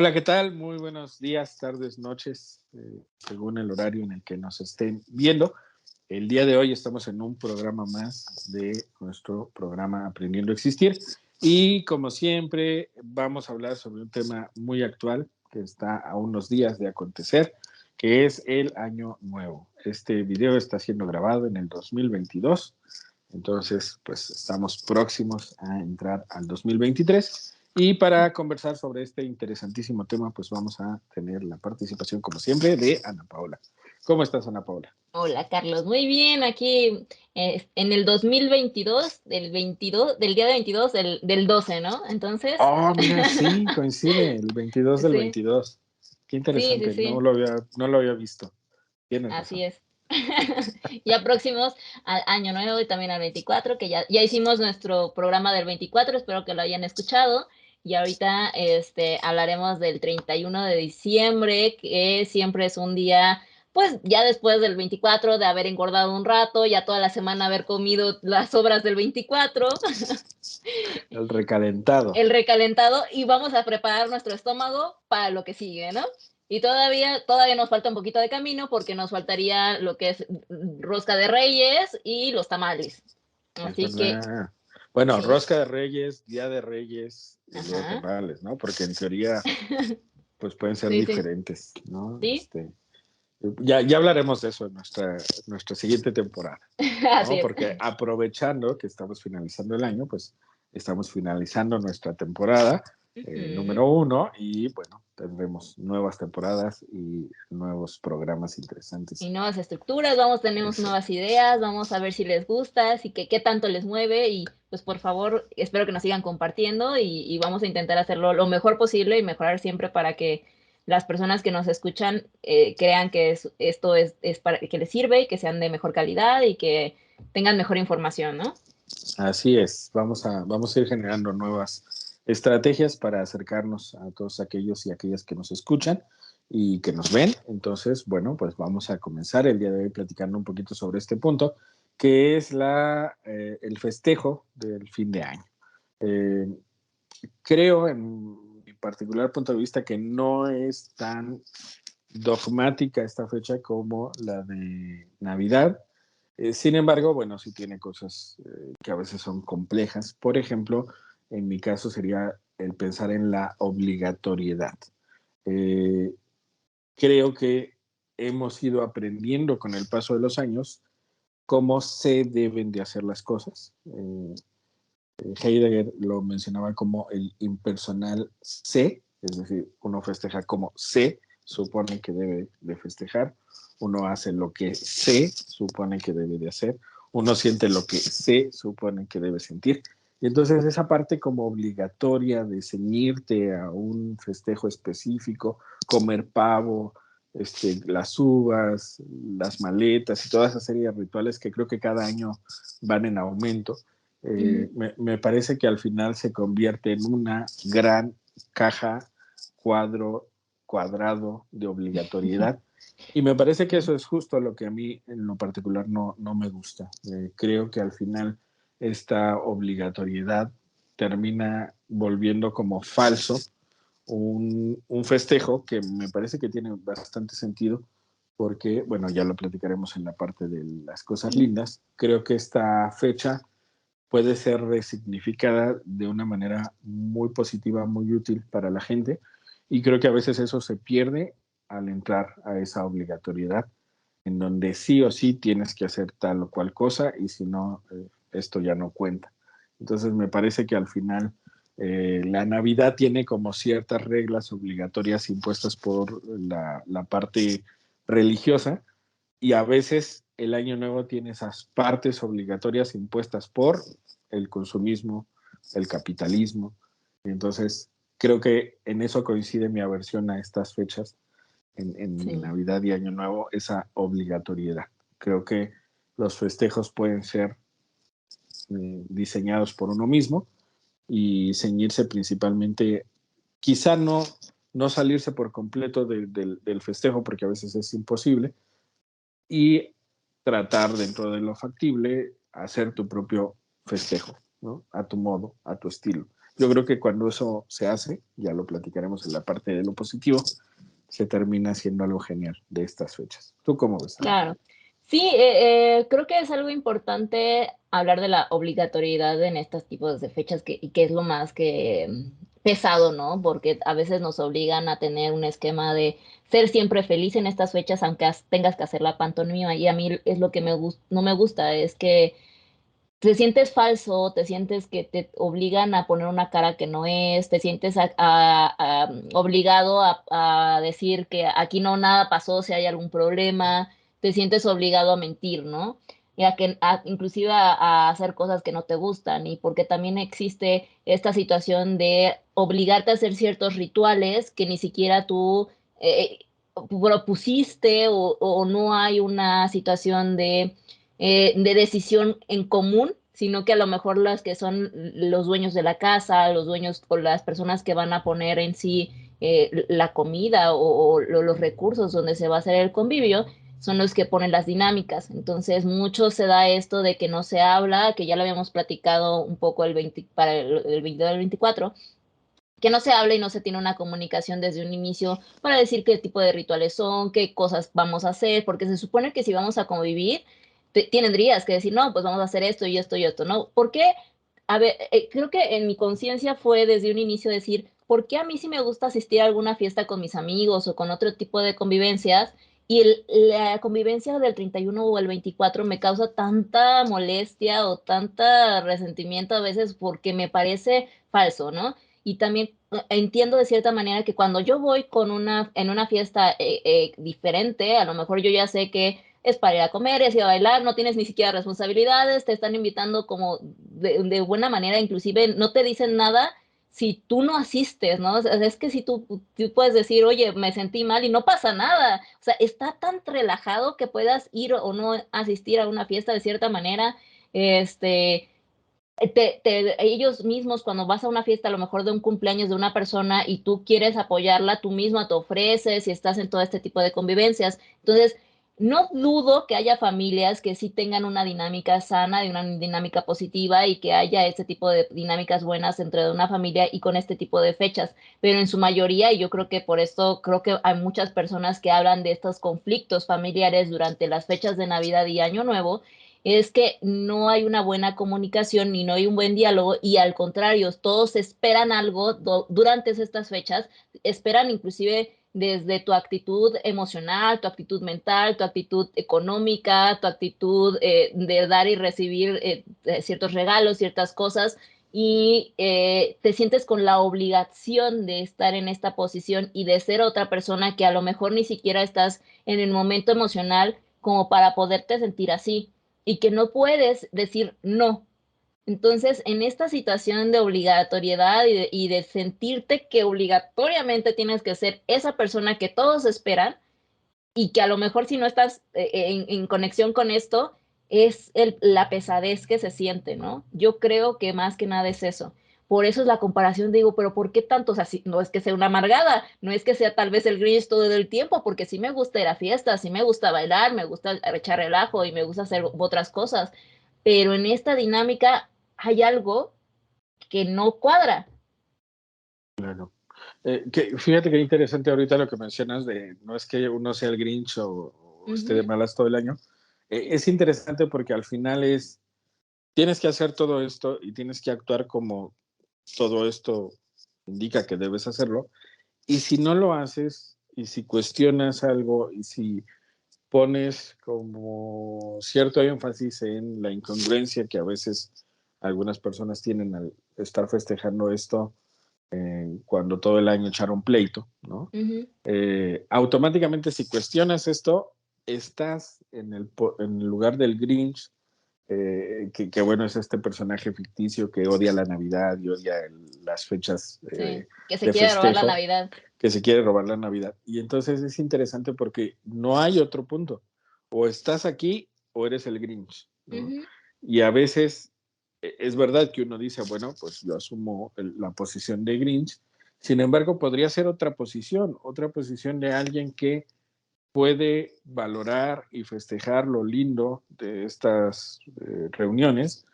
Hola, ¿qué tal? Muy buenos días, tardes, noches, según el horario en el que nos estén viendo. El día de hoy estamos en un programa más de nuestro programa Aprendiendo a Existir y como siempre vamos a hablar sobre un tema muy actual que está a unos días de acontecer, que es el Año Nuevo. Este video está siendo grabado en el 2022, entonces pues estamos próximos a entrar al 2023. Y para conversar sobre este interesantísimo tema, pues vamos a tener la participación, como siempre, de Ana Paula. ¿Cómo estás, Ana Paula? Hola Carlos, muy bien, aquí en el 2022, del día de 22 del 12, ¿no? Entonces, Oh, mira, sí, coincide, el 22 del sí, 22. Qué sí, interesante, sí, no lo había visto. Tienes así razón. es. Ya próximos al Año Nuevo y también al 24, que ya hicimos nuestro programa del 24, espero que lo hayan escuchado. Y ahorita hablaremos del 31 de diciembre, que siempre es un día, pues ya después del 24, de haber engordado un rato, ya toda la semana haber comido las sobras del 24, El recalentado. el recalentado, y vamos a preparar nuestro estómago para lo que sigue, ¿no? Y todavía nos falta un poquito de camino porque nos faltaría lo que es rosca de reyes y los tamales. Es Así que verdad. Bueno, sí, rosca de Reyes, Día de Reyes y luego ajá. tamales, ¿no? Porque en teoría, pues pueden ser Sí, sí, diferentes, ¿no? sí, Ya hablaremos de eso en nuestra siguiente temporada, así ¿no? es. Porque aprovechando que estamos finalizando el año, pues estamos finalizando nuestra temporada Ujú. número 1 y bueno, tendremos nuevas temporadas y nuevos programas Y interesantes. nuevas estructuras, tenemos Eso. nuevas ideas, vamos a ver si les gusta, si qué tanto les mueve y pues por favor, espero que nos sigan compartiendo y vamos a intentar hacerlo lo mejor posible y mejorar siempre para que las personas que nos escuchan crean que esto es para que les sirve y que sean de mejor calidad y que tengan mejor información, ¿no? Así es, vamos a ir generando nuevas estrategias para acercarnos a todos aquellos y aquellas que nos escuchan y que nos ven. Entonces, bueno, pues vamos a comenzar el día de hoy platicando un poquito sobre este punto, que es el festejo del fin de año. Eh, Creo, en mi particular punto de vista, que no es tan dogmática esta fecha como la de Navidad. Sin embargo, bueno, sí tiene cosas que a veces son complejas. Por ejemplo, en mi caso sería el pensar en la obligatoriedad. Eh, Creo que hemos ido aprendiendo con el paso de los años cómo se deben de hacer las cosas. Heidegger lo mencionaba como el impersonal se, es decir, uno festeja como se supone que debe de festejar, uno hace lo que se supone que debe de hacer, uno siente lo que se supone que debe sentir. Y entonces esa parte como obligatoria de ceñirte a un festejo específico, comer pavo, las uvas, las maletas y toda esa serie de rituales que creo que cada año van en aumento, Ujú. me parece que al final se convierte en una gran caja cuadrado de obligatoriedad. Y me parece que Sí. eso es justo lo que a mí en lo particular no me gusta. Creo que al final esta obligatoriedad termina volviendo como falso un festejo que me parece que tiene bastante sentido porque, bueno, ya lo platicaremos en la parte de las cosas lindas. Creo que esta fecha puede ser resignificada de una manera muy positiva, muy útil para la gente. Y creo que a veces eso se pierde al entrar a esa obligatoriedad, en donde sí o sí tienes que hacer tal o cual cosa y si no, esto ya no cuenta. Entonces me parece que al final la Navidad tiene como ciertas reglas obligatorias impuestas por la parte religiosa y a veces el año nuevo tiene esas partes obligatorias impuestas por el consumismo, el capitalismo. Y entonces, creo que en eso coincide mi aversión a estas fechas, en Sí. Navidad y Año Nuevo, esa obligatoriedad. Creo que los festejos pueden ser diseñados por uno mismo y ceñirse principalmente, quizá no salirse por completo del festejo, porque a veces es imposible, y tratar dentro de lo factible hacer tu propio festejo, ¿no? A tu modo, a tu estilo. yo creo que cuando eso se hace, ya lo platicaremos en la parte de lo positivo, se termina siendo algo genial de estas fechas. ¿Tú cómo ves, Ana? Claro. Sí, creo que es algo importante hablar de la obligatoriedad en estos tipos de fechas y que es lo más que pesado, ¿no? Porque a veces nos obligan a tener un esquema de ser siempre feliz en estas fechas, aunque tengas que hacer la pantomima. Y a mí es lo que no me gusta, es que te sientes falso, te sientes que te obligan a poner una cara que no es, te sientes obligado a decir que aquí no nada pasó si hay algún problema, te sientes obligado a mentir, ¿no? Y inclusive a hacer cosas que no te gustan, y porque también existe esta situación de obligarte a hacer ciertos rituales que ni siquiera tú eh, propusiste, o no hay una situación de decisión en común, sino que a lo mejor las que son los dueños de la casa, los dueños o las personas que van a poner en sí la comida, o los recursos donde se va a hacer el convivio, son los que ponen las dinámicas. Entonces, mucho se da esto de que no se habla, que ya lo habíamos platicado un poco para el 22 del 24, que no se habla y no se tiene una comunicación desde un inicio para decir qué tipo de rituales son, qué cosas vamos a hacer, porque se supone que si vamos a convivir, tendrías que decir, no, pues vamos a hacer esto y esto, ¿no? ¿Por qué? A ver, creo que en mi conciencia fue desde un inicio decir, ¿por qué a mí sí me gusta asistir a alguna fiesta con mis amigos o con otro tipo de convivencias? Y la convivencia del 31 o el 24 me causa tanta molestia o tanta resentimiento a veces porque me parece falso, ¿no? Y también entiendo de cierta manera que cuando yo voy en una fiesta diferente, a lo mejor yo ya sé que es para ir a comer, es ir a bailar, no tienes ni siquiera responsabilidades, te están invitando como de buena manera, inclusive no te dicen nada si tú no asistes, ¿no? O sea, es que si tú puedes decir, oye, me sentí mal y no pasa nada. O sea, está tan relajado que puedas ir o no asistir a una fiesta de cierta manera. Este, ellos mismos, cuando vas a una fiesta, a lo mejor de un cumpleaños de una persona y tú quieres apoyarla, tú misma te ofreces y estás en todo este tipo de convivencias. Entonces, no dudo que haya familias que sí tengan una dinámica sana, de una dinámica positiva, y que haya este tipo de dinámicas buenas dentro de una familia y con este tipo de fechas, pero en su mayoría, y yo creo que por esto creo que hay muchas personas que hablan de estos conflictos familiares durante las fechas de Navidad y Año Nuevo, es que no hay una buena comunicación ni no hay un buen diálogo, y al contrario, todos esperan algo durante estas fechas, esperan inclusive desde tu actitud emocional, tu actitud mental, tu actitud económica, tu actitud de dar y recibir ciertos regalos, ciertas cosas, y te sientes con la obligación de estar en esta posición y de ser otra persona que a lo mejor ni siquiera estás en el momento emocional como para poderte sentir así, y que no puedes decir no. Entonces, en esta situación de obligatoriedad y de sentirte que obligatoriamente tienes que ser esa persona que todos esperan, y que a lo mejor si no estás en conexión con esto, es la pesadez que se siente, ¿no? Yo creo que más que nada es eso. Por eso es la comparación, digo, pero ¿por qué tanto? O sea, no es que sea una amargada, no es que sea tal vez el Grinch todo el tiempo, porque sí me gusta ir a fiestas, sí me gusta bailar, me gusta echar relajo y me gusta hacer otras cosas, pero en esta dinámica hay algo que no cuadra. Claro. Fíjate qué interesante ahorita lo que mencionas de no es que uno sea el Grinch o esté de Ujú, malas todo el año. Es interesante porque al final tienes que hacer todo esto y tienes que actuar como todo esto indica que debes hacerlo. Y si no lo haces, y si cuestionas algo, y si pones como cierto énfasis en la incongruencia que a veces algunas personas tienen al estar festejando esto cuando todo el año echaron pleito, ¿no? ujú, Automáticamente si cuestionas esto, estás en el lugar del Grinch, que bueno, es este personaje ficticio que odia la Navidad y odia las fechas sí, que se de quiere robar la festejo, Navidad. que se quiere robar la Navidad. Y entonces es interesante porque no hay otro punto. O estás aquí o eres el Grinch, ¿no? Ujú, Y a veces es verdad que uno dice, bueno, pues yo asumo la posición de Grinch, sin embargo, podría ser otra posición de alguien que puede valorar y festejar lo lindo de estas reuniones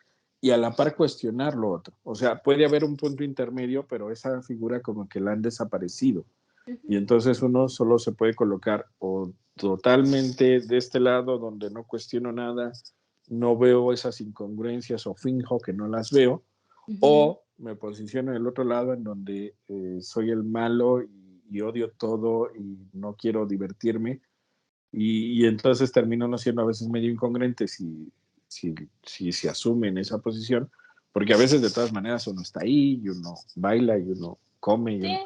y a la par cuestionar lo otro. O sea, puede haber un punto intermedio, pero esa figura como que la han desaparecido. Y Ujú. entonces uno solo se puede colocar o totalmente de este lado donde no cuestiono nada, no veo esas incongruencias o finjo que no las veo, Ujú. o me posiciono en el otro lado en donde soy el malo y odio todo y no quiero divertirme y entonces termino no siendo a veces medio incongruente si se asume en esa posición, porque a veces de todas maneras uno está ahí y uno baila y uno come y Sí, uno...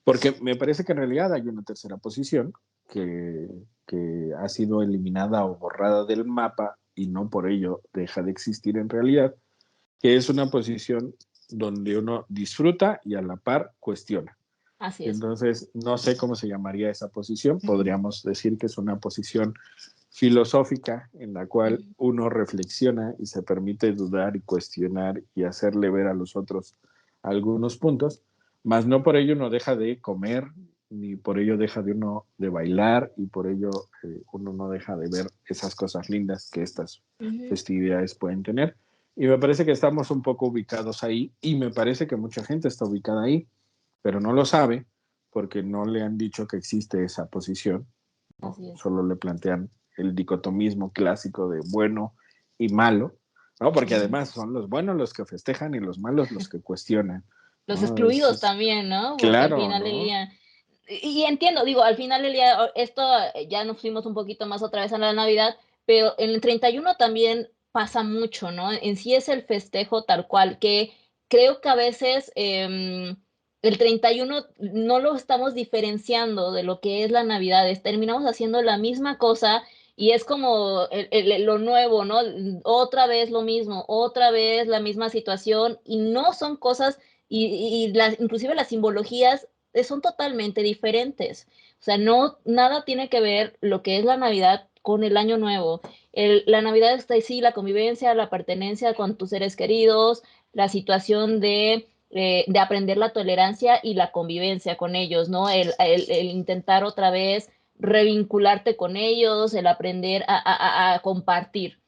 Porque me parece que en realidad hay una tercera posición que, que ha sido eliminada o borrada del mapa y no por ello deja de existir en realidad, que es una posición donde uno disfruta y a la par cuestiona. así es. Entonces, no sé cómo se llamaría esa posición. Podríamos decir que es una posición filosófica en la cual Ujú. uno reflexiona y se permite dudar y cuestionar y hacerle ver a los otros algunos puntos, mas no por ello uno deja de comer, ni por ello deja de uno de bailar y por ello uno no deja de ver esas cosas lindas que estas Ujú. festividades pueden tener. Y me parece que estamos un poco ubicados ahí y me parece que mucha gente está ubicada ahí, pero no lo sabe porque no le han dicho que existe esa posición, ¿no? Así es. Solo le plantean el dicotomismo clásico de bueno y malo, ¿no? Porque Ujú. además son los buenos los que festejan y los malos los que cuestionan, Los ¿no? excluidos también, ¿no? Porque al Claro, final del ¿no? día y entiendo, digo, al final del día, esto ya nos fuimos un poquito más otra vez a la Navidad, pero en el 31 también pasa mucho, ¿no? En sí es el festejo tal cual, que creo que a veces, el 31 no lo estamos diferenciando de lo que es la Navidad, terminamos haciendo la misma cosa y es como lo nuevo, ¿no? Otra vez lo mismo, otra vez la misma situación y no son cosas y las inclusive las simbologías son totalmente diferentes. O sea, no, nada tiene que ver lo que es la Navidad con el Año Nuevo. La Navidad está ahí, sí, la convivencia, la pertenencia con tus seres queridos, la situación de aprender la tolerancia y la convivencia con ellos, ¿no? El intentar otra vez revincularte con ellos, el aprender a compartir.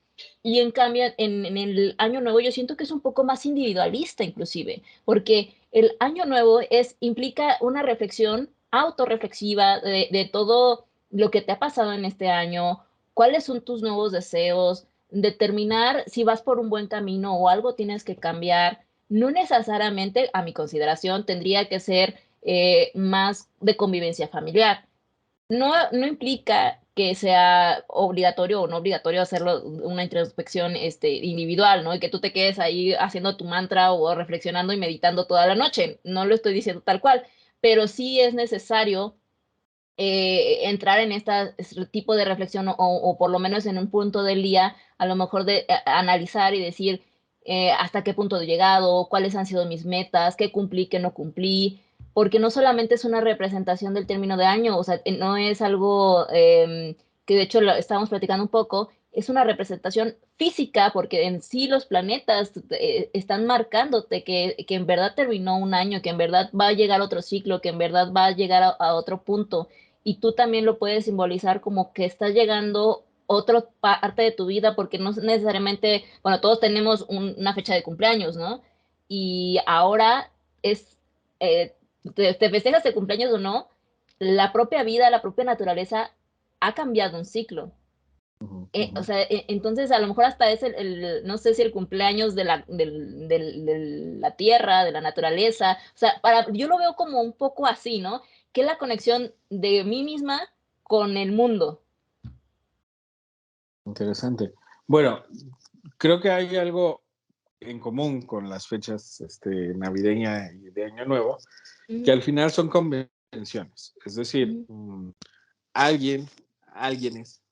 Y en cambio, en el Año Nuevo yo siento que es un poco más individualista inclusive, porque el Año Nuevo implica una reflexión autorreflexiva de todo lo que te ha pasado en este año, cuáles son tus nuevos deseos, determinar si vas por un buen camino o algo tienes que cambiar. No necesariamente, a mi consideración, tendría que ser más de convivencia familiar. No implica que sea obligatorio o no obligatorio hacerlo una introspección, individual, ¿no? Y que tú te quedes ahí haciendo tu mantra o reflexionando y meditando toda la noche. No lo estoy diciendo tal cual, pero sí es necesario, entrar en este tipo de reflexión o por lo menos en un punto del día, a lo mejor de analizar y decir, hasta qué punto he llegado, cuáles han sido mis metas, qué cumplí, qué no cumplí, porque no solamente es una representación del término de año, o sea, no es algo que de hecho lo estábamos platicando un poco, es una representación física, porque en sí los planetas están marcándote que en verdad terminó un año, que en verdad va a llegar otro ciclo, que en verdad va a llegar a otro punto y tú también lo puedes simbolizar como que está llegando otra parte de tu vida, porque no necesariamente, bueno, todos tenemos una fecha de cumpleaños, ¿no? Y ahora es, te festejas de cumpleaños o no, la propia vida, la propia naturaleza ha cambiado un ciclo. Ujú, O ujú. sea, entonces a lo mejor hasta es no sé si el cumpleaños de la tierra, de la naturaleza, o sea, yo lo veo como un poco así, ¿no? Que es la conexión de mí misma con el mundo. Interesante. Bueno, creo que hay algo en común con las fechas navideña y de Año Nuevo, que Ujú. al final son convenciones. Es decir, Ujú. alguien, alguienes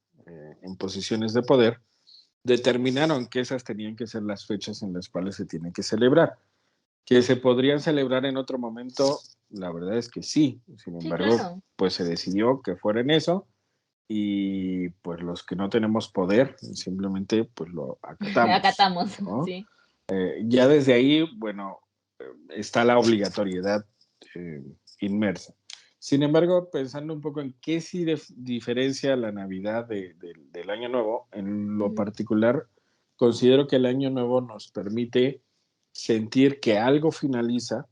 en posiciones de poder determinaron que esas tenían que ser las fechas en las cuales se tienen que celebrar. Que se podrían celebrar en otro momento, la verdad es que sí. Sin Sí, embargo, claro. pues se decidió que fuera en eso y pues los que no tenemos poder simplemente pues lo acatamos, Acatamos, ¿no? sí. Ya desde ahí, bueno, está la obligatoriedad eh, inmersa. Sin embargo, pensando un poco en qué sí diferencia la Navidad del Año Nuevo, en lo Ujú. particular, considero que el año nuevo nos permite sentir que algo finaliza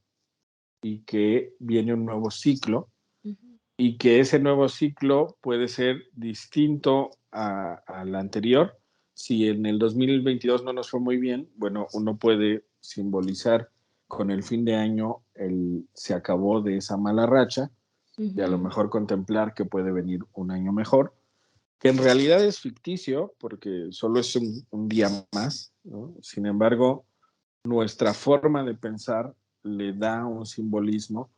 y que viene un nuevo ciclo, Ujú. y que ese nuevo ciclo puede ser distinto al anterior. Si en el 2022 no nos fue muy bien, bueno, uno puede simbolizar con el fin de año se acabó de esa mala racha y a lo Ujú. mejor contemplar que puede venir un año mejor, que en realidad es ficticio porque solo es un día más, ¿no? Sin embargo, nuestra forma de pensar le da un simbolismo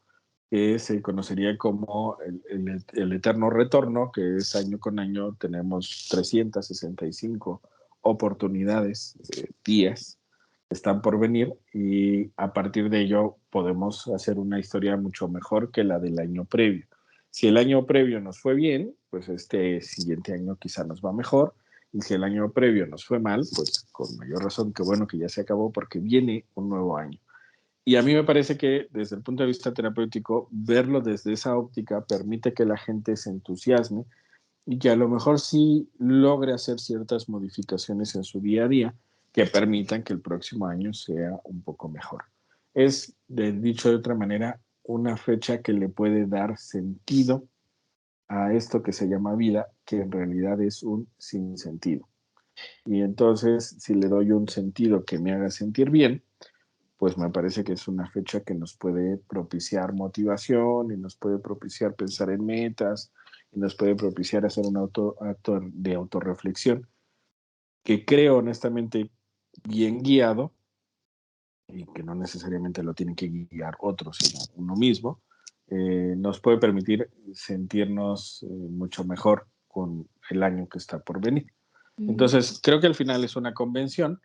que se conocería como el eterno retorno, que es año con año tenemos 365 oportunidades, días, están por venir y a partir de ello podemos hacer una historia mucho mejor que la del año previo. Si el año previo nos fue bien, pues este siguiente año quizá nos va mejor. Y si el año previo nos fue mal, pues con mayor razón, que bueno que ya se acabó porque viene un nuevo año. Y a mí me parece que desde el punto de vista terapéutico, verlo desde esa óptica permite que la gente se entusiasme y que a lo mejor sí logre hacer ciertas modificaciones en su día a día que permitan que el próximo año sea un poco mejor. Es, dicho de otra manera, una fecha que le puede dar sentido a esto que se llama vida, que en realidad es un sinsentido. Y entonces, si le doy un sentido que me haga sentir bien, pues me parece que es una fecha que nos puede propiciar motivación y nos puede propiciar pensar en metas y nos puede propiciar hacer un acto de autorreflexión que creo honestamente bien guiado y que no necesariamente lo tienen que guiar otros, sino uno mismo, nos puede permitir sentirnos mucho mejor con el año que está por venir. Mm. Entonces, creo que al final es una convención,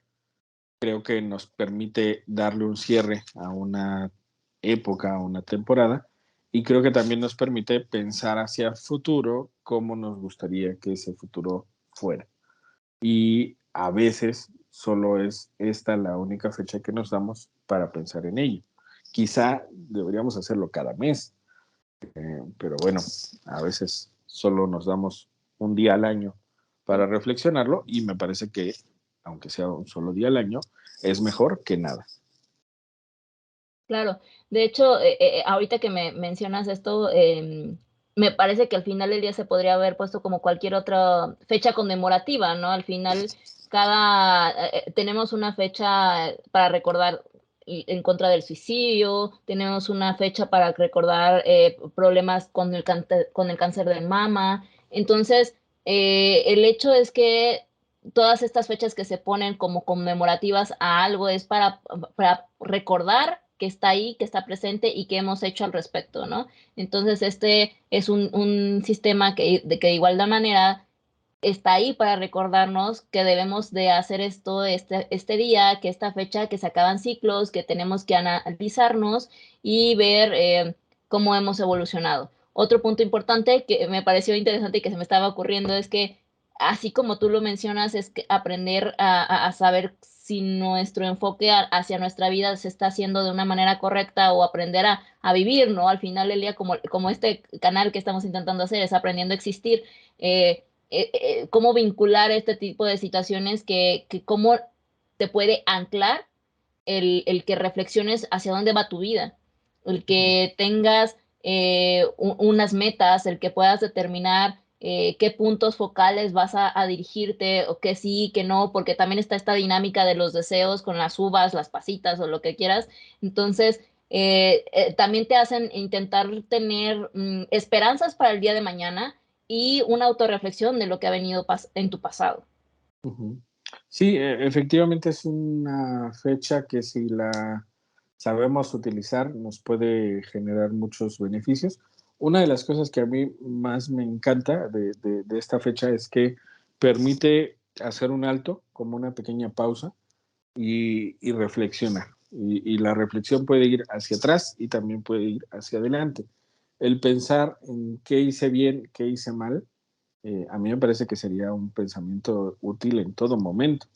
creo que nos permite darle un cierre a una época, a una temporada, y creo que también nos permite pensar hacia el futuro cómo nos gustaría que ese futuro fuera. Y a veces solo es esta la única fecha que nos damos para pensar en ello. Quizá deberíamos hacerlo cada mes, pero bueno, a veces solo nos damos un día al año para reflexionarlo y me parece que, aunque sea un solo día al año, es mejor que nada. Claro, de hecho, ahorita que me mencionas esto, me parece que al final del día se podría haber puesto como cualquier otra fecha conmemorativa, ¿no? Al final, tenemos una fecha para recordar en contra del suicidio, tenemos una fecha para recordar problemas con el cáncer de mama. Entonces, el hecho es que todas estas fechas que se ponen como conmemorativas a algo es para recordar que está ahí, que está presente y que hemos hecho al respecto, ¿no? Entonces, este es un sistema que de igual manera está ahí para recordarnos que debemos de hacer esto este día, que esta fecha, que se acaban ciclos, que tenemos que analizarnos y ver cómo hemos evolucionado. Otro punto importante que me pareció interesante y que se me estaba ocurriendo es que, así como tú lo mencionas, es que aprender a saber si nuestro enfoque hacia nuestra vida se está haciendo de una manera correcta o aprender a vivir, ¿no? Al final del día, como este canal que estamos intentando hacer, es aprendiendo a existir. Cómo vincular este tipo de situaciones que cómo te puede anclar el que reflexiones hacia dónde va tu vida, el Ujú. que tengas unas metas, el que puedas determinar qué puntos focales vas a dirigirte, o que sí, que no, porque también está esta dinámica de los deseos con las uvas, las pasitas o lo que quieras. Entonces, también te hacen intentar tener esperanzas para el día de mañana y una autorreflexión de lo que ha venido en tu pasado. Ujú. Sí, efectivamente es una fecha que si la sabemos utilizar nos puede generar muchos beneficios. Una de las cosas que a mí más me encanta de esta fecha es que permite hacer un alto, como una pequeña pausa, y reflexionar. Y la reflexión puede ir hacia atrás y también puede ir hacia adelante. El pensar en qué hice bien, qué hice mal, a mí me parece que sería un pensamiento útil en todo momento.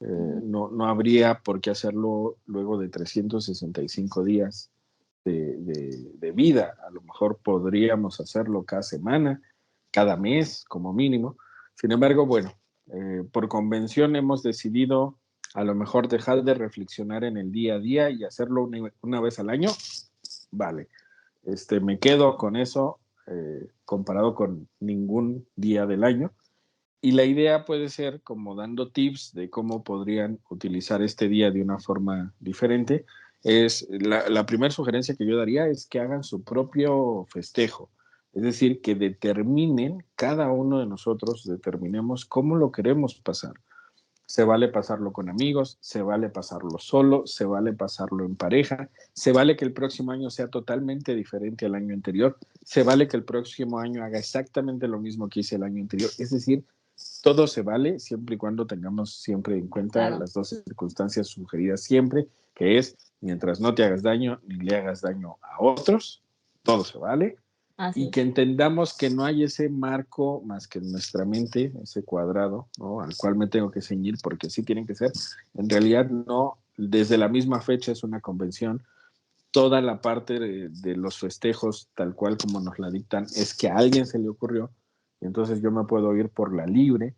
Ujú. No habría por qué hacerlo luego de 365 días de vida. A lo mejor podríamos hacerlo cada semana, cada mes como mínimo. Sin embargo, bueno, Por convención hemos decidido a lo mejor dejar de reflexionar en el día a día y hacerlo una vez al año, vale. Me quedo con eso comparado con ningún día del año. Y la idea puede ser como dando tips de cómo podrían utilizar este día de una forma diferente. La primera sugerencia que yo daría es que hagan su propio festejo. Es decir, que determinen, cada uno de nosotros determinemos cómo lo queremos pasar. Se vale pasarlo con amigos, se vale pasarlo solo, se vale pasarlo en pareja, se vale que el próximo año sea totalmente diferente al año anterior, se vale que el próximo año haga exactamente lo mismo que hice el año anterior. Es decir, todo se vale siempre y cuando tengamos siempre en cuenta Claro. las dos circunstancias sugeridas siempre, que es mientras no te hagas daño ni le hagas daño a otros, todo se vale. Así Y que es. entendamos que no hay ese marco más que en nuestra mente, ese cuadrado, ¿no? Al cual me tengo que ceñir porque sí tienen que ser. En realidad no, desde la misma fecha es una convención. Toda la parte de los festejos, tal cual como nos la dictan, es que a alguien se le ocurrió. Y entonces yo me puedo ir por la libre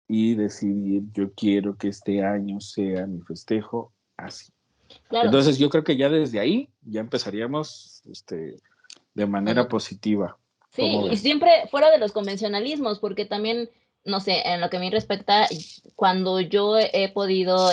y decidir, yo quiero que este año sea mi festejo así. Claro. Entonces yo creo que ya desde ahí ya empezaríamos de manera positiva. Sí, ¿Cómo y ves? siempre fuera de los convencionalismos, porque también, no sé, en lo que a mí respecta, cuando yo he podido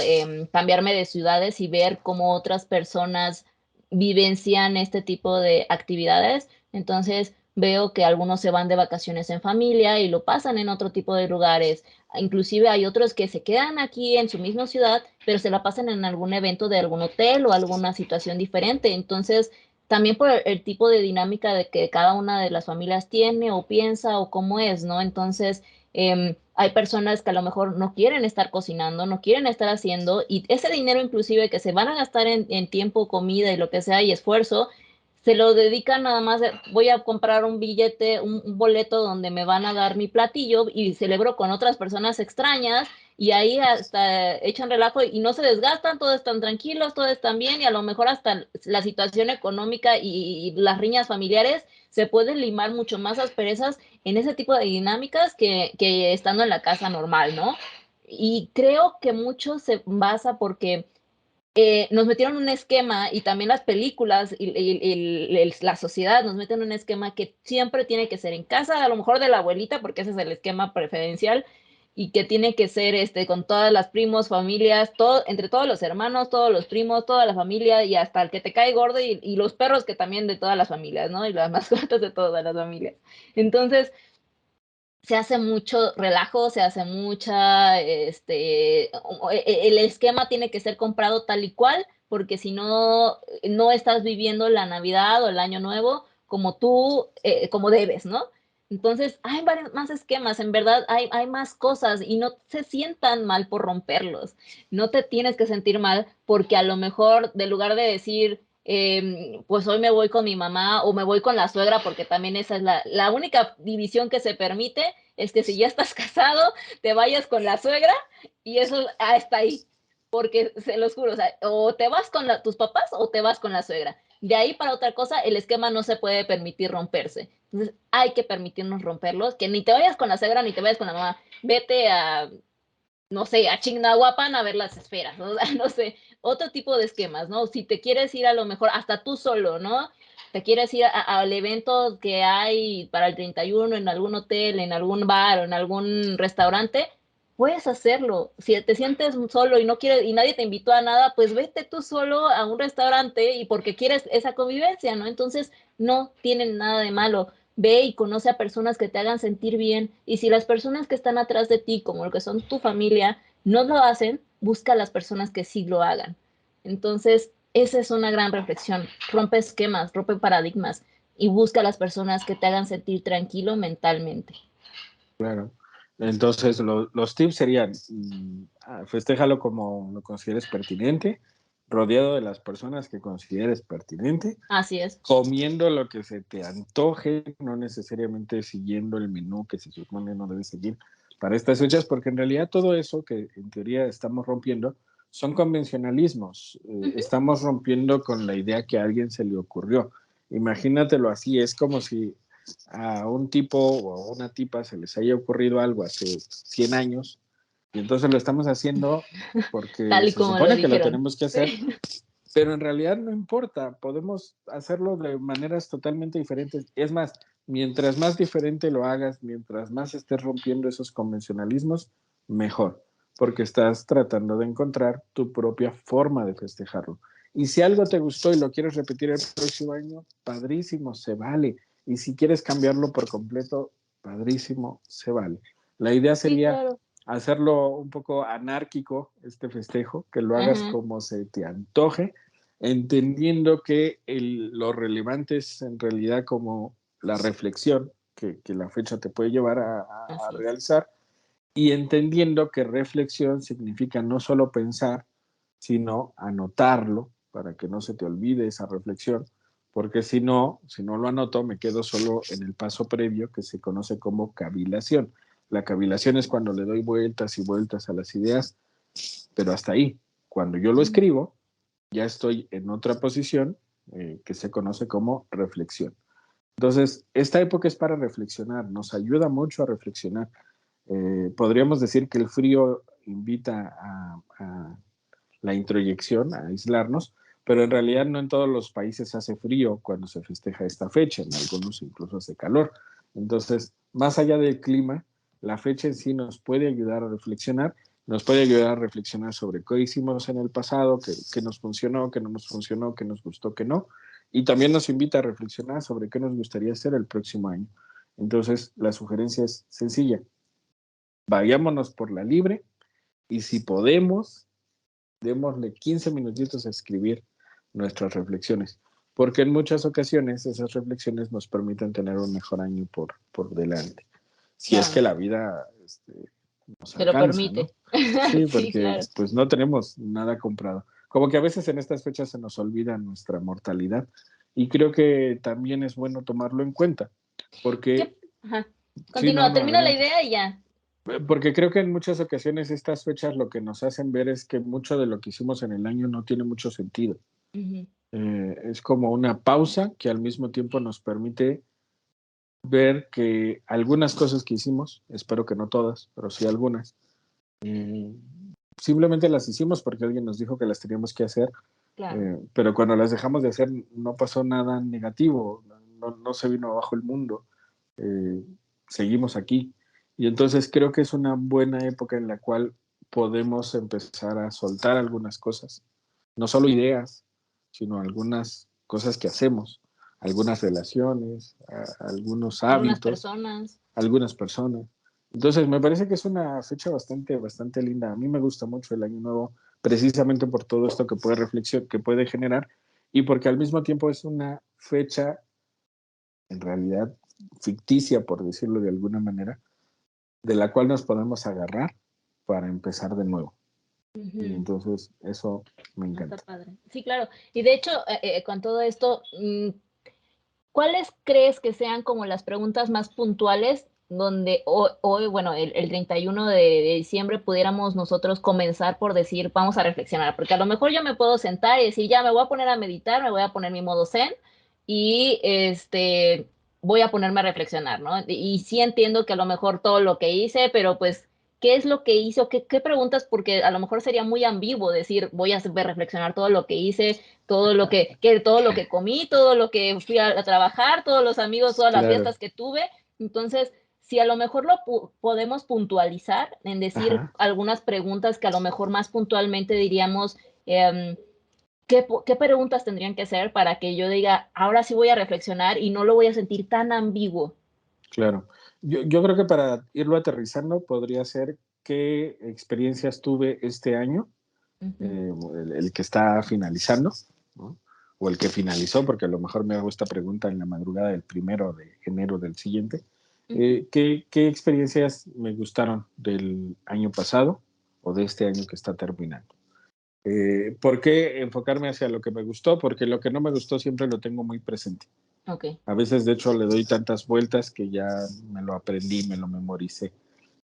cambiarme de ciudades y ver cómo otras personas vivencian este tipo de actividades, entonces veo que algunos se van de vacaciones en familia y lo pasan en otro tipo de lugares. Inclusive hay otros que se quedan aquí en su misma ciudad, pero se la pasan en algún evento de algún hotel o alguna situación diferente. Entonces, también por el tipo de dinámica de que cada una de las familias tiene o piensa o cómo es, ¿no? Entonces, hay personas que a lo mejor no quieren estar cocinando, no quieren estar haciendo, y ese dinero inclusive que se van a gastar en tiempo, comida y lo que sea y esfuerzo, se lo dedican nada más, voy a comprar un billete, un boleto donde me van a dar mi platillo y celebro con otras personas extrañas y ahí hasta echan relajo y no se desgastan, todos están tranquilos, todos están bien y a lo mejor hasta la situación económica y las riñas familiares se pueden limar mucho más asperezas en ese tipo de dinámicas que estando en la casa normal, ¿no? Y creo que mucho se basa porque nos metieron un esquema y también las películas y la sociedad nos meten un esquema que siempre tiene que ser en casa, a lo mejor de la abuelita, porque ese es el esquema preferencial, y que tiene que ser con todas las primos, familias, todo, entre todos los hermanos, todos los primos, toda la familia y hasta el que te cae gordo y los perros que también de todas las familias, ¿no? Y las mascotas de todas las familias. Entonces, se hace mucho relajo, se hace mucha, el esquema tiene que ser comprado tal y cual, porque si no, no estás viviendo la Navidad o el Año Nuevo como tú, como debes, ¿no? Entonces, hay varios más esquemas, en verdad hay más cosas y no se sientan mal por romperlos. No te tienes que sentir mal porque a lo mejor, de lugar de decir, pues hoy me voy con mi mamá o me voy con la suegra, porque también esa es la única división que se permite, es que si ya estás casado, te vayas con la suegra y eso está ahí, porque se los juro, o sea, o te vas con tus papás o te vas con la suegra. De ahí para otra cosa, el esquema no se puede permitir romperse. Entonces, hay que permitirnos romperlos, que ni te vayas con la suegra ni te vayas con la mamá, vete a, no sé, a Chignahuapan a ver las esferas, ¿no? No sé, otro tipo de esquemas, ¿no? Si te quieres ir a lo mejor hasta tú solo, ¿no? Te quieres ir al evento que hay para el 31 en algún hotel, en algún bar o en algún restaurante, puedes hacerlo. Si te sientes solo y no quieres y nadie te invitó a nada, pues vete tú solo a un restaurante y porque quieres esa convivencia, ¿no? Entonces, no tienen nada de malo. Ve y conoce a personas que te hagan sentir bien. Y si las personas que están atrás de ti, como lo que son tu familia, no lo hacen, busca a las personas que sí lo hagan. Entonces, esa es una gran reflexión. Rompe esquemas, rompe paradigmas y busca a las personas que te hagan sentir tranquilo mentalmente. Claro. Entonces, los tips serían, festéjalo como lo consideres pertinente, rodeado de las personas que consideres pertinente, Así es. comiendo lo que se te antoje, no necesariamente siguiendo el menú que se supone no debes seguir para estas fechas, porque en realidad todo eso que en teoría estamos rompiendo son convencionalismos. Estamos rompiendo con la idea que a alguien se le ocurrió. Imagínatelo así, es como si a un tipo o a una tipa se les haya ocurrido algo hace 100 años y entonces lo estamos haciendo porque Tal y se como lo supone que lo dijeron. tenemos que hacer, Sí. pero en realidad no importa, podemos hacerlo de maneras totalmente diferentes. Es más, mientras más diferente lo hagas, mientras más estés rompiendo esos convencionalismos, mejor, porque estás tratando de encontrar tu propia forma de festejarlo. Y si algo te gustó y lo quieres repetir el próximo año, padrísimo, se vale. Y si quieres cambiarlo por completo, padrísimo, se vale. La idea Sí, sería claro. hacerlo un poco anárquico, este festejo, que lo hagas Ajá, como se te antoje, entendiendo que lo relevante es en realidad como la reflexión que la fecha te puede llevar a así es. realizar y entendiendo que reflexión significa no solo pensar, sino anotarlo para que no se te olvide esa reflexión, porque si no lo anoto, me quedo solo en el paso previo que se conoce como cavilación. La cavilación es cuando le doy vueltas y vueltas a las ideas, pero hasta ahí. Cuando yo lo Ujú. escribo, ya estoy en otra posición que se conoce como reflexión. Entonces, esta época es para reflexionar, nos ayuda mucho a reflexionar. Podríamos decir que el frío invita a la introyección, a aislarnos, pero en realidad no en todos los países hace frío cuando se festeja esta fecha, en algunos incluso hace calor. Entonces, más allá del clima, la fecha en sí nos puede ayudar a reflexionar, nos puede ayudar a reflexionar sobre qué hicimos en el pasado, qué nos funcionó, qué no nos funcionó, qué nos gustó, qué no, y también nos invita a reflexionar sobre qué nos gustaría hacer el próximo año. Entonces, la sugerencia es sencilla, vayámonos por la libre y si podemos, démosle 15 minutitos a escribir nuestras reflexiones, porque en muchas ocasiones esas reflexiones nos permiten tener un mejor año por delante. Si es que Claro, la vida nos te lo alcanza, ¿no? permite. Sí, Sí, porque claro. pues no tenemos nada comprado. Como que a veces en estas fechas se nos olvida nuestra mortalidad y creo que también es bueno tomarlo en cuenta, porque, ¿Qué? Ajá. sí, no, Continúa, no, termina la adelante. idea y ya. Porque creo que en muchas ocasiones estas fechas lo que nos hacen ver es que mucho de lo que hicimos en el año no tiene mucho sentido. Ujú. Es como una pausa que al mismo tiempo nos permite ver que algunas cosas que hicimos, espero que no todas, pero sí algunas, eh, simplemente las hicimos porque alguien nos dijo que las teníamos que hacer, Claro. pero cuando las dejamos de hacer no pasó nada negativo, no se vino abajo el mundo, eh, seguimos aquí. Y entonces creo que es una buena época en la cual podemos empezar a soltar algunas cosas, no solo ideas, sino algunas cosas que hacemos, algunas relaciones, algunos Algunas hábitos, personas. algunas personas. Entonces, me parece que es una fecha bastante linda. A mí me gusta mucho el Año Nuevo, precisamente por todo esto que puede reflexión, que puede generar, y porque al mismo tiempo es una fecha, en realidad, ficticia, por decirlo de alguna manera, de la cual nos podemos agarrar para empezar de nuevo. Y Ujú. entonces, eso me Está encanta. padre. Sí, claro. Y de hecho, con todo esto, ¿cuáles crees que sean como las preguntas más puntuales donde hoy, bueno, el 31 de diciembre pudiéramos nosotros comenzar por decir, vamos a reflexionar? Porque a lo mejor yo me puedo sentar y decir, ya me voy a poner a meditar, me voy a poner mi modo zen y voy a ponerme a reflexionar, ¿no? Y sí entiendo que a lo mejor todo lo que hice, pero pues, ¿qué es lo que hice o qué preguntas? Porque a lo mejor sería muy ambiguo decir, voy a reflexionar todo lo que hice, todo lo que comí, todo lo que fui a trabajar, todos los amigos, todas las Claro. fiestas que tuve. Entonces, si a lo mejor lo podemos puntualizar en decir Ajá. algunas preguntas que a lo mejor más puntualmente diríamos, qué preguntas tendrían que ser para que yo diga, ahora sí voy a reflexionar y no lo voy a sentir tan ambiguo. Claro. Yo creo que para irlo aterrizando podría ser qué experiencias tuve este año, Ujú, el que está finalizando, ¿no? O el que finalizó, porque a lo mejor me hago esta pregunta en la madrugada del 1 de enero del siguiente. ujú, ¿Qué experiencias me gustaron del año pasado o de este año que está terminando? ¿Por qué enfocarme hacia lo que me gustó? Porque lo que no me gustó siempre lo tengo muy presente. ok, A veces, de hecho, le doy tantas vueltas que ya me lo aprendí, me lo memoricé.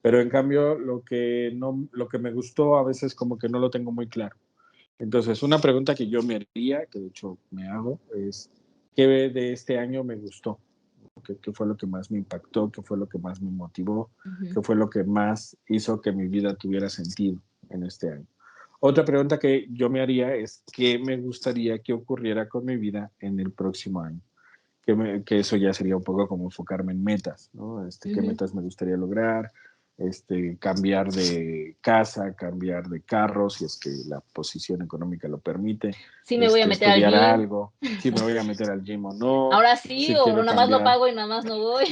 Pero en cambio, lo que me gustó a veces como que no lo tengo muy claro. Entonces, una pregunta que yo me haría, que de hecho me hago, es, ¿qué de este año me gustó? ¿Qué fue lo que más me impactó? ¿Qué fue lo que más me motivó? Ujú. ¿Qué fue lo que más hizo que mi vida tuviera sentido en este año? Otra pregunta que yo me haría es, ¿qué me gustaría que ocurriera con mi vida en el próximo año? Que eso ya sería un poco como enfocarme en metas, ¿no? ¿Qué Ujú. metas me gustaría lograr? Cambiar de casa, cambiar de carro, si es que la posición económica lo permite, Sí me voy a meter al estudiar gym. algo, si me voy a meter al gym o no, Ahora sí, si o quiero nada más lo cambiar. pago y nada más no voy.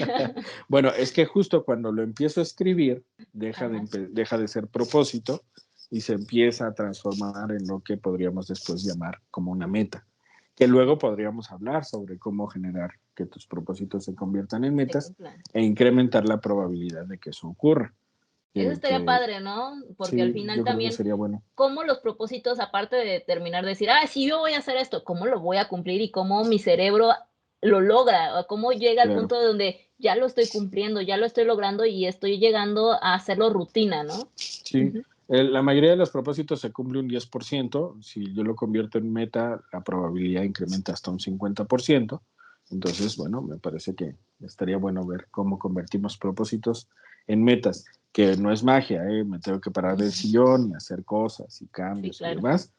Bueno, es que justo cuando lo empiezo a escribir, Ajá, deja de ser propósito y se empieza a transformar en lo que podríamos después llamar como una meta, que luego podríamos hablar sobre cómo generar que tus propósitos se conviertan en se metas cumplan. e incrementar la probabilidad de que eso ocurra. Eso Que, estaría que padre, ¿no? Porque al sí, final yo creo que también, sería bueno. cómo los propósitos, aparte de terminar de decir, ah, sí, yo voy a hacer esto, cómo lo voy a cumplir y cómo mi cerebro lo logra, o cómo llega al Claro, punto de donde ya lo estoy cumpliendo, ya lo estoy logrando y estoy llegando a hacerlo rutina, ¿no? sí. Ujú. La mayoría de los propósitos se cumple un 10%. Si yo lo convierto en meta, la probabilidad incrementa hasta un 50%. Entonces, bueno, me parece que estaría bueno ver cómo convertimos propósitos en metas, que no es magia, ¿eh? Me tengo que parar del sillón y hacer cosas y Sí, cambios y claro, demás.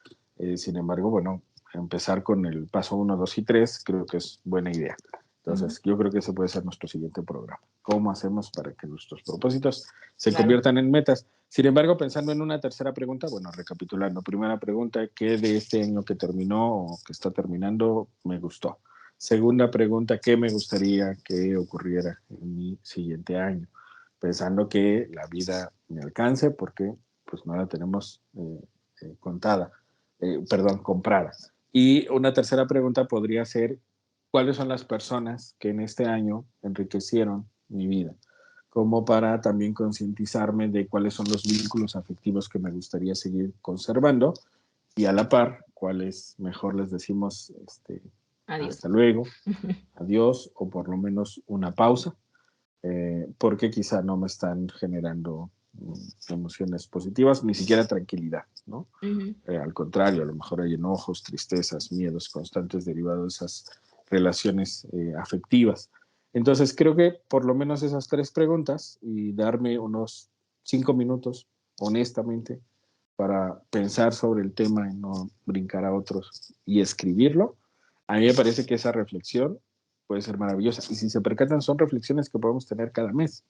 Sin embargo, bueno, empezar con el paso uno, 2 y 3 creo que es buena idea. ujú, Entonces, yo creo que ese puede ser nuestro siguiente programa. ¿Cómo hacemos para que nuestros propósitos se claro. conviertan en metas? Sin embargo, pensando en una tercera pregunta, bueno, recapitulando. Primera pregunta, ¿qué de este año que terminó o que está terminando me gustó? Segunda pregunta, ¿qué me gustaría que ocurriera en mi siguiente año? Pensando que la vida me alcance porque pues no la tenemos contada, perdón, comprada. Y una tercera pregunta podría ser, ¿cuáles son las personas que en este año enriquecieron mi vida? Como para también concientizarme de cuáles son los vínculos afectivos que me gustaría seguir conservando y a la par, cuáles mejor les decimos Adiós. hasta luego, adiós o por lo menos una pausa, porque quizá no me están generando emociones positivas, ni siquiera tranquilidad, ¿no? Ujú, Al contrario, a lo mejor hay enojos, tristezas, miedos constantes derivados de esas relaciones afectivas. Entonces, creo que por lo menos esas tres preguntas y darme unos 5 minutos, honestamente, para pensar sobre el tema y no brincar a otros y escribirlo, a mí me parece que esa reflexión puede ser maravillosa. Y si se percatan, son reflexiones que podemos tener cada mes.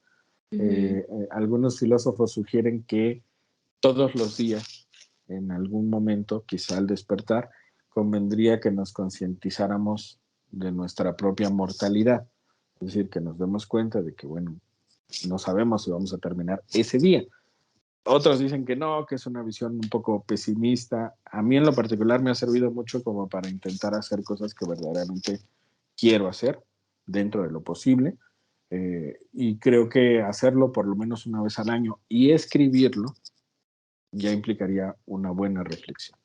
ujú. Algunos filósofos sugieren que todos los días, en algún momento, quizá al despertar, convendría que nos concientizáramos de nuestra propia mortalidad. Es decir, que nos demos cuenta de que, bueno, no sabemos si vamos a terminar ese día. Otros dicen que no, que es una visión un poco pesimista. A mí en lo particular me ha servido mucho como para intentar hacer cosas que verdaderamente quiero hacer dentro de lo posible. Y creo que hacerlo por lo menos una vez al año y escribirlo ya implicaría una buena reflexión.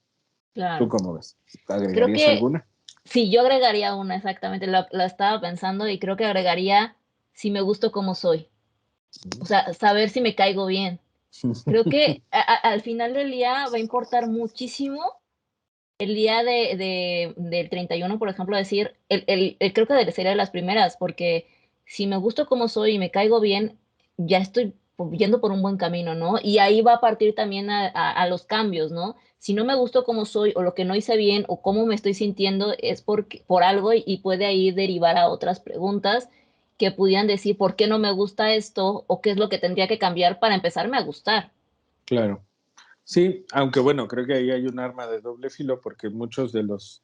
¿Tú Claro. cómo ves? Creo ¿Agregarías que alguna? sí, yo agregaría una, exactamente, lo estaba pensando y creo que agregaría si me gusto como soy. O sea, saber si me caigo bien. Creo que al final del día va a importar muchísimo el día del 31, por ejemplo, decir, creo que sería de las primeras, porque si me gusto como soy y me caigo bien, ya estoy yendo por un buen camino, ¿no? Y ahí va a partir también a los cambios, ¿no? Si no me gusto como soy o lo que no hice bien o cómo me estoy sintiendo es por algo y puede ahí derivar a otras preguntas que pudieran decir por qué no me gusta esto o qué es lo que tendría que cambiar para empezarme a gustar. Claro. Sí, aunque bueno, creo que ahí hay un arma de doble filo porque muchos de los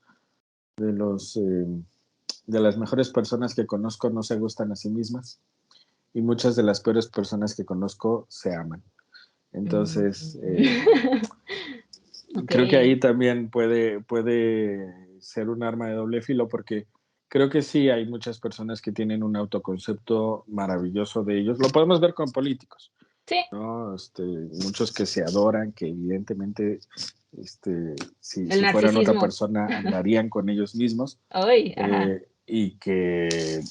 de las mejores personas que conozco no se gustan a sí mismas y muchas de las peores personas que conozco se aman. Entonces, creo que Okey. ahí también puede ser un arma de doble filo porque creo que sí hay muchas personas que tienen un autoconcepto maravilloso de ellos. Lo podemos ver con políticos, Sí, ¿no? Muchos que se adoran, que evidentemente, el si fueran otra narcisismo. persona, andarían con ellos mismos, Ay, ajá. y que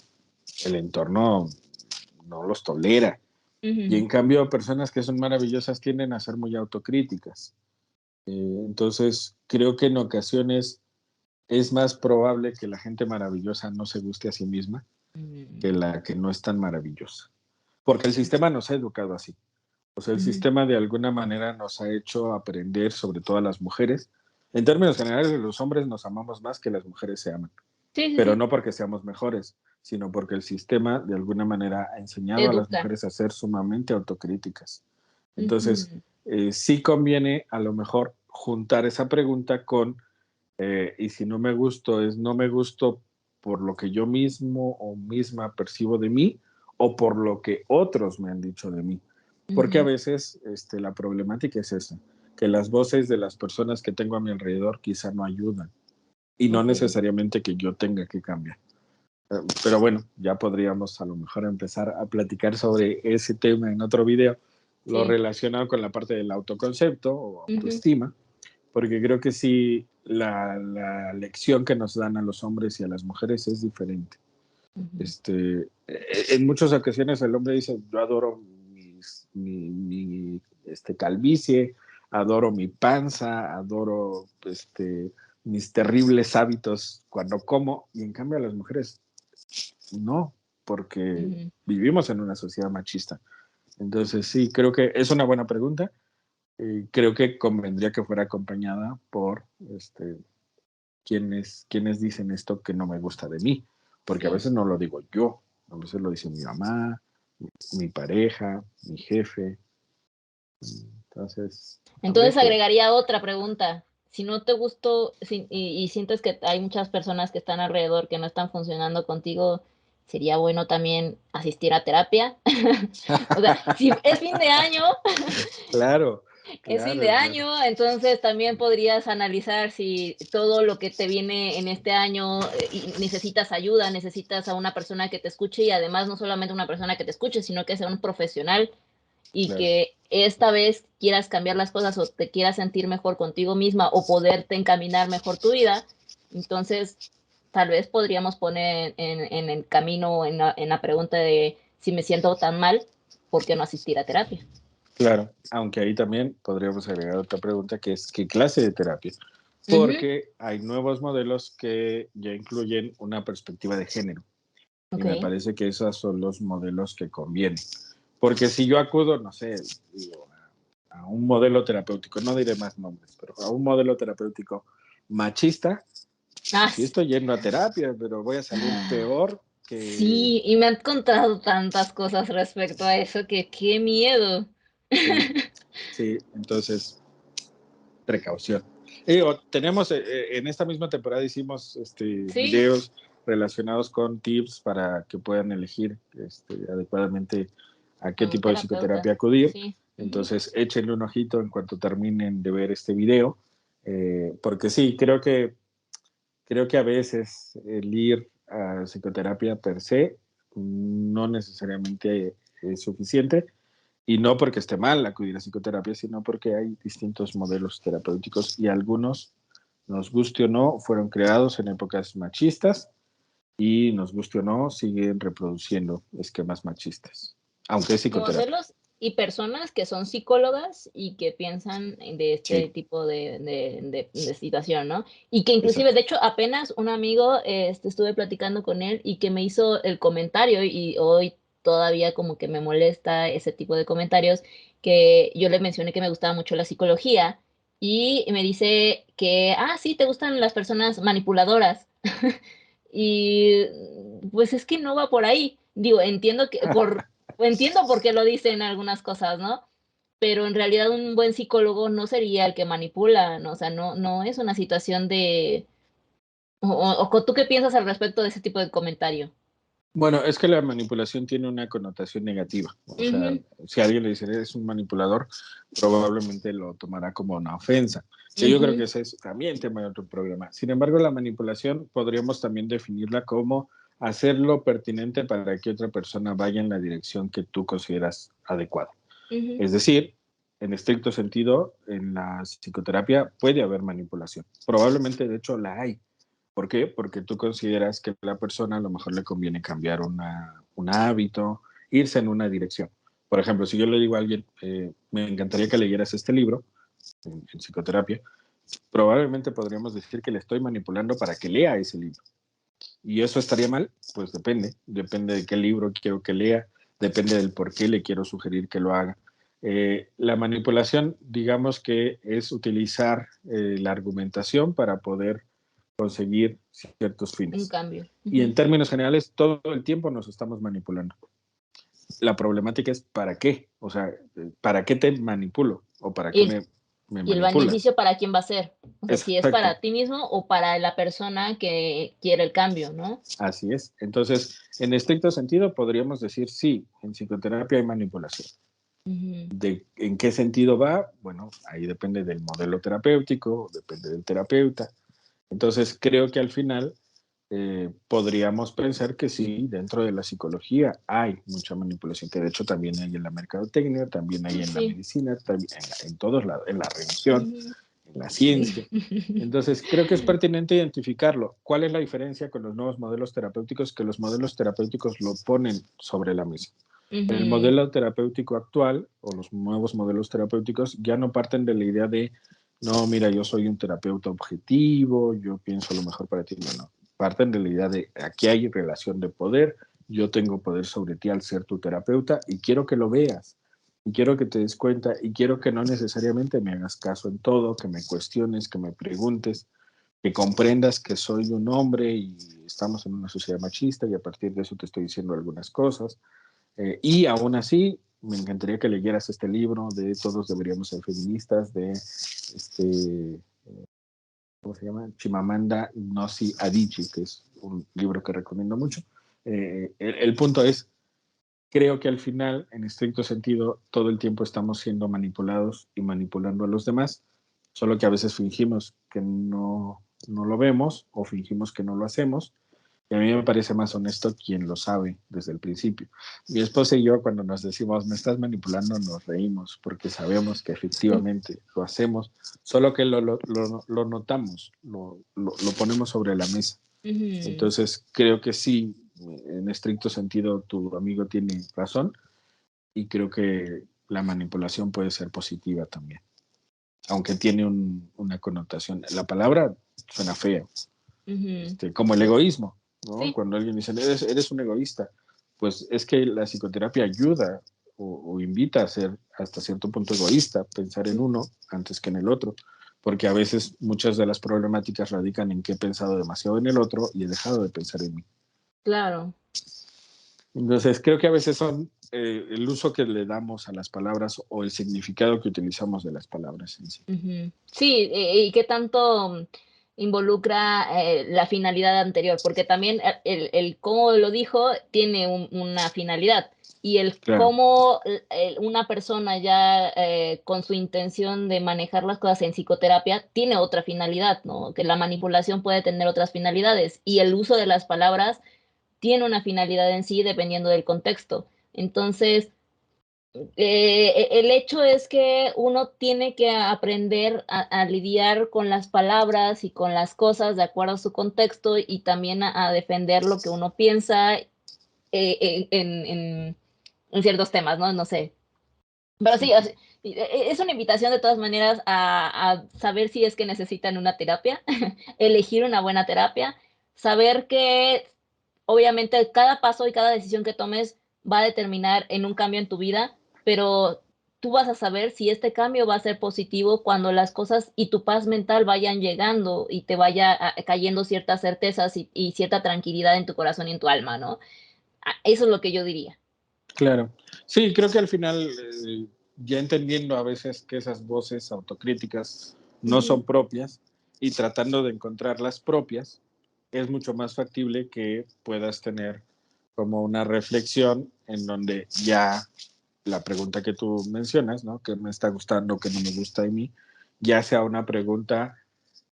el entorno no los tolera. Y Ujú. en cambio, personas que son maravillosas tienden a ser muy autocríticas. Entonces, creo que en ocasiones es más probable que la gente maravillosa no se guste a sí misma que la que no es tan maravillosa. Porque el sistema nos ha educado así. O sea, el Ujú. sistema de alguna manera nos ha hecho aprender, sobre todo a las mujeres. En términos generales, los hombres nos amamos más que las mujeres se aman, Sí, sí, pero sí, no porque seamos mejores, sino porque el sistema de alguna manera ha enseñado a las educa. mujeres a ser sumamente autocríticas. Entonces, Ujú, sí conviene a lo mejor juntar esa pregunta con, y si no me gusto, es no me gusto por lo que yo mismo o misma percibo de mí o por lo que otros me han dicho de mí. Porque a ujú. veces la problemática es esa, que las voces de las personas que tengo a mi alrededor quizá no ayudan y no Okey. necesariamente que yo tenga que cambiar. Pero bueno, ya podríamos a lo mejor empezar a platicar sobre ese tema en otro video, lo Sí. relacionado con la parte del autoconcepto o Ujú, autoestima, porque creo que sí, la lección que nos dan a los hombres y a las mujeres es diferente. ujú. En muchas ocasiones el hombre dice, yo adoro calvicie, adoro mi panza, adoro mis terribles hábitos cuando como, y en cambio a las mujeres no, porque Ujú. vivimos en una sociedad machista. Entonces sí, creo que es una buena pregunta. Creo que convendría que fuera acompañada por quienes dicen esto que no me gusta de mí, porque a Sí. veces no lo digo yo, a veces lo dice mi mamá, mi pareja, mi jefe. Entonces, habría Entonces que ver. agregaría otra pregunta. Si no te gustó y sientes que hay muchas personas que están alrededor que no están funcionando contigo, ¿sería bueno también asistir a terapia? O sea, si es fin de año, Claro, es fin claro, de claro, año, entonces también podrías analizar si todo lo que te viene en este año, y necesitas ayuda, necesitas a una persona que te escuche y además no solamente una persona que te escuche, sino que sea un profesional y claro, que esta vez quieras cambiar las cosas o te quieras sentir mejor contigo misma o poderte encaminar mejor tu vida, entonces tal vez podríamos poner en el camino, en la pregunta de si me siento tan mal, ¿por qué no asistir a terapia? claro. Aunque ahí también podríamos agregar otra pregunta que es ¿qué clase de terapia? Ujú, Porque hay nuevos modelos que ya incluyen una perspectiva de género. Y ok. me parece que esos son los modelos que convienen. Porque si yo acudo, no sé, digo, a un modelo terapéutico, no diré más nombres, pero a un modelo terapéutico machista, Ah, pues sí estoy yendo a terapia, pero voy a salir peor que... sí, y me han contado tantas cosas respecto a eso que qué miedo. Sí, sí, entonces, precaución. Y digo, tenemos, en esta misma temporada hicimos Sí, videos relacionados con tips para que puedan elegir adecuadamente a qué a un tipo de terapeuta. psicoterapia acudir. Sí. Ujú, Entonces, échenle un ojito en cuanto terminen de ver este video, porque sí, creo que a veces el ir a psicoterapia per se no necesariamente es suficiente y no porque esté mal acudir a psicoterapia, sino porque hay distintos modelos terapéuticos y algunos, nos guste o no, fueron creados en épocas machistas y nos guste o no, siguen reproduciendo esquemas machistas, aunque es psicoterapia. conocerlos y personas que son psicólogas y que piensan de este Sí, tipo de situación, ¿no? Y que inclusive, exacto. de hecho, apenas un amigo, estuve platicando con él y que me hizo el comentario y hoy todavía como que me molesta ese tipo de comentarios, que yo le mencioné que me gustaba mucho la psicología y me dice que, ah, sí, te gustan las personas manipuladoras. Y pues es que no va por ahí. Digo, entiendo por qué lo dicen algunas cosas, ¿no? Pero en realidad un buen psicólogo no sería el que manipula, ¿no? O sea, no es una situación de ¿tú qué piensas al respecto de ese tipo de comentario? Bueno, es que la manipulación tiene una connotación negativa. O sea, Ujú, si alguien le dice eres un manipulador, probablemente lo tomará como una ofensa. Que yo creo que ujú, ese es también tema de otro programa. Sin embargo, la manipulación podríamos también definirla como hacerlo pertinente para que otra persona vaya en la dirección que tú consideras adecuada. ujú. Es decir, en estricto sentido, en la psicoterapia puede haber manipulación. Probablemente, de hecho, la hay. ¿Por qué? Porque tú consideras que a la persona a lo mejor le conviene cambiar un hábito, irse en una dirección. Por ejemplo, si yo le digo a alguien, me encantaría que leyeras este libro en psicoterapia, probablemente podríamos decir que le estoy manipulando para que lea ese libro. ¿Y eso estaría mal? Pues depende de qué libro quiero que lea, depende del por qué le quiero sugerir que lo haga. La manipulación, digamos que es utilizar la argumentación para poder conseguir ciertos Un fines. cambio. Y en términos generales, todo el tiempo nos estamos manipulando. La problemática es ¿para qué? O sea, ¿para qué te manipulo? ¿O para qué Y me y el manipulas? beneficio, ¿para quién va a ser? O sea, si es Exacto, para ti mismo o para la persona que quiere el cambio, ¿no? así es. Entonces, en estricto sentido, podríamos decir sí, en psicoterapia hay manipulación. Ujú. ¿En qué sentido va? Bueno, ahí depende del modelo terapéutico, depende del terapeuta. Entonces, creo que al final podríamos pensar que sí, dentro de la psicología hay mucha manipulación, que de hecho también hay en la mercadotecnia, también hay en la Sí. medicina, también en todos lados, en la religión, Ujú. en la Sí. ciencia. Entonces, creo que es pertinente identificarlo. ¿Cuál es la diferencia con los nuevos modelos terapéuticos? Que los modelos terapéuticos lo ponen sobre la mesa. En el Ujú. modelo terapéutico actual, o los nuevos modelos terapéuticos, ya no parten de la idea de, no, mira, yo soy un terapeuta objetivo, yo pienso lo mejor para ti. No, no. Parten de la idea de, aquí hay relación de poder, yo tengo poder sobre ti al ser tu terapeuta y quiero que lo veas, y quiero que te des cuenta, y quiero que no necesariamente me hagas caso en todo, que me cuestiones, que me preguntes, que comprendas que soy un hombre y estamos en una sociedad machista y a partir de eso te estoy diciendo algunas cosas. Y aún así, me encantaría que leyeras este libro de Todos deberíamos ser feministas, de ¿cómo se llama? Chimamanda Ngozi Adichie, que es un libro que recomiendo mucho. El punto es, creo que al final, en estricto sentido, todo el tiempo estamos siendo manipulados y manipulando a los demás, solo que a veces fingimos que no lo vemos o fingimos que no lo hacemos. Y a mí me parece más honesto quien lo sabe desde el principio. Mi esposa y yo, cuando nos decimos, me estás manipulando, nos reímos porque sabemos que efectivamente lo hacemos, solo que lo notamos, lo ponemos sobre la mesa. Ujú. Entonces, creo que sí, en estricto sentido, tu amigo tiene razón y creo que la manipulación puede ser positiva también, aunque tiene una connotación. La palabra suena feo, Ujú. como el egoísmo, ¿no? Sí, Cuando alguien dice, eres un egoísta, pues es que la psicoterapia ayuda o invita a ser hasta cierto punto egoísta, pensar en uno antes que en el otro, porque a veces muchas de las problemáticas radican en que he pensado demasiado en el otro y he dejado de pensar en mí. claro. Entonces, creo que a veces son el uso que le damos a las palabras o el significado que utilizamos de las palabras en sí. Ujú. Sí, y qué tanto involucra, la finalidad anterior, porque también el cómo lo dijo tiene una finalidad, y el Claro, cómo una persona ya, con su intención de manejar las cosas en psicoterapia tiene otra finalidad, ¿no? Que la manipulación puede tener otras finalidades, y el uso de las palabras tiene una finalidad en sí dependiendo del contexto. Entonces, el hecho es que uno tiene que aprender a lidiar con las palabras y con las cosas de acuerdo a su contexto y también a defender lo que uno piensa en ciertos temas, ¿no? No sé. Pero sí, o sea, es una invitación de todas maneras a saber si es que necesitan una terapia, elegir una buena terapia, saber que obviamente cada paso y cada decisión que tomes va a determinar en un cambio en tu vida, pero tú vas a saber si este cambio va a ser positivo cuando las cosas y tu paz mental vayan llegando y te vaya cayendo ciertas certezas y cierta tranquilidad en tu corazón y en tu alma, ¿no? Eso es lo que yo diría. claro. Sí, creo que al final, ya entendiendo a veces que esas voces autocríticas no Ujú. son propias y tratando de encontrar las propias, es mucho más factible que puedas tener como una reflexión en donde ya la pregunta que tú mencionas, ¿no? ¿Qué me está gustando, qué no me gusta de mí? Ya sea una pregunta,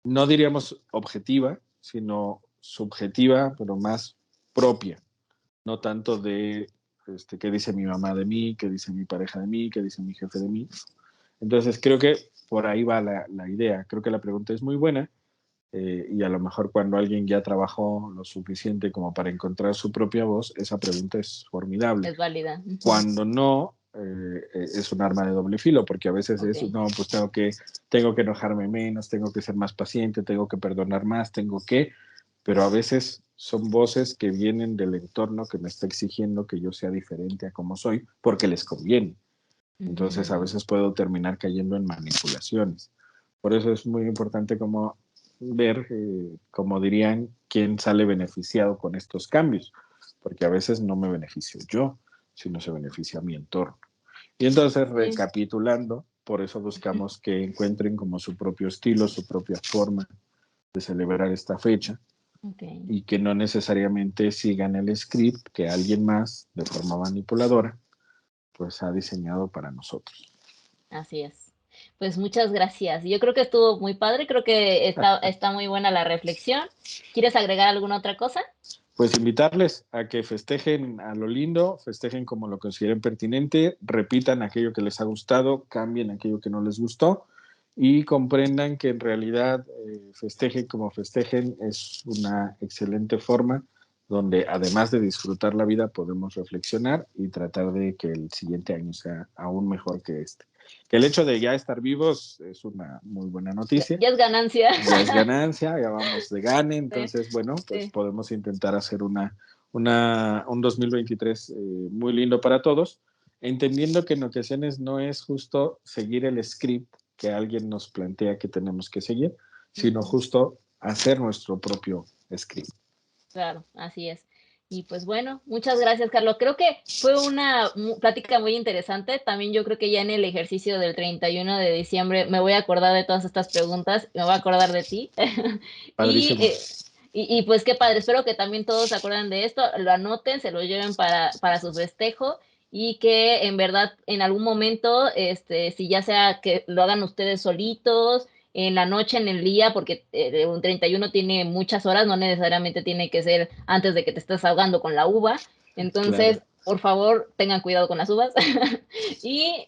no diríamos objetiva, sino subjetiva, pero más propia, no tanto de qué dice mi mamá de mí, qué dice mi pareja de mí, qué dice mi jefe de mí. Entonces creo que por ahí va la idea. Creo que la pregunta es muy buena y a lo mejor cuando alguien ya trabajó lo suficiente como para encontrar su propia voz, esa pregunta es formidable. Es válida. Ujú. Cuando no, es un arma de doble filo, porque a veces es, Ok. no, pues tengo que enojarme menos, tengo que ser más paciente, tengo que perdonar más, tengo que, pero a veces son voces que vienen del entorno que me está exigiendo que yo sea diferente a como soy, porque les conviene. Entonces a veces puedo terminar cayendo en manipulaciones. Por eso es muy importante como ver, como dirían, quién sale beneficiado con estos cambios, porque a veces no me beneficio yo, sino se beneficia mi entorno. Y entonces, Sí. recapitulando, por eso buscamos que encuentren como su propio estilo, su propia forma de celebrar esta fecha Okay. y que no necesariamente sigan el script que alguien más, de forma manipuladora, pues ha diseñado para nosotros. Así es. Pues muchas gracias. Yo creo que estuvo muy padre, creo que está muy buena la reflexión. ¿Quieres agregar alguna otra cosa? Pues invitarles a que festejen a lo lindo, festejen como lo consideren pertinente, repitan aquello que les ha gustado, cambien aquello que no les gustó y comprendan que en realidad festejen como festejen es una excelente forma donde además de disfrutar la vida podemos reflexionar y tratar de que el siguiente año sea aún mejor que este. Que el hecho de ya estar vivos es una muy buena noticia, Ya es ganancia. ya es ganancia, ya vamos de gane, Sí, entonces, bueno, pues sí. podemos intentar hacer un 2023 muy lindo para todos, entendiendo que en ocasiones no es justo seguir el script que alguien nos plantea que tenemos que seguir, sino Ujú. justo hacer nuestro propio script. Claro, así es. Y pues bueno, muchas gracias, Carlos. Creo que fue una plática muy interesante. También yo creo que ya en el ejercicio del 31 de diciembre me voy a acordar de todas estas preguntas, me voy a acordar de ti. Y, Padrísimo. pues qué padre, espero que también todos se acuerden de esto, lo anoten, se lo lleven para su festejo y que en verdad en algún momento, si ya sea que lo hagan ustedes solitos, en la noche, en el día, porque un 31 tiene muchas horas, no necesariamente tiene que ser antes de que te estés ahogando con la uva. Claro. Entonces, por favor, tengan cuidado con las uvas. Y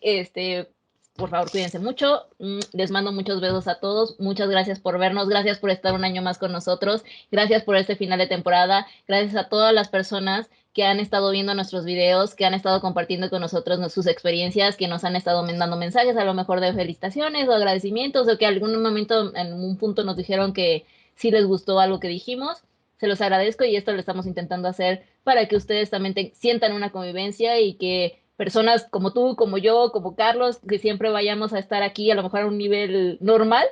por favor, cuídense mucho. Les mando muchos besos a todos. Muchas gracias por vernos. Gracias por estar un año más con nosotros. Gracias por este final de temporada. Gracias a todas las personas que han estado viendo nuestros videos, que han estado compartiendo con nosotros sus experiencias, que nos han estado mandando mensajes, a lo mejor de felicitaciones o agradecimientos, o que algún momento, en un punto, nos dijeron que sí les gustó algo que dijimos. Se los agradezco y esto lo estamos intentando hacer para que ustedes también sientan una convivencia y que personas como tú, como yo, como Carlos, que siempre vayamos a estar aquí a lo mejor a un nivel normal,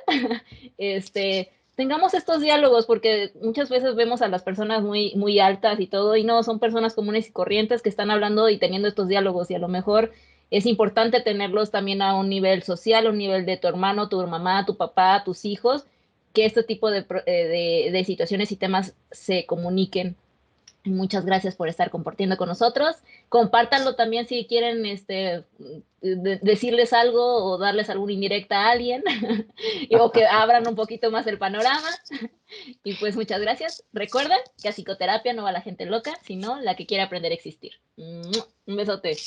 tengamos estos diálogos, porque muchas veces vemos a las personas muy, muy altas y todo, y no, son personas comunes y corrientes que están hablando y teniendo estos diálogos, y a lo mejor es importante tenerlos también a un nivel social, a un nivel de tu hermano, tu mamá, tu papá, tus hijos, que este tipo de situaciones y temas se comuniquen. Muchas gracias por estar compartiendo con nosotros. Compártanlo también si quieren decirles algo o darles alguna indirecta a alguien o que abran un poquito más el panorama. Y pues muchas gracias. Recuerden que a psicoterapia no va la gente loca, sino la que quiere aprender a existir. Un besote.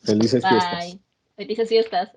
Felices fiestas. Bye. Felices fiestas.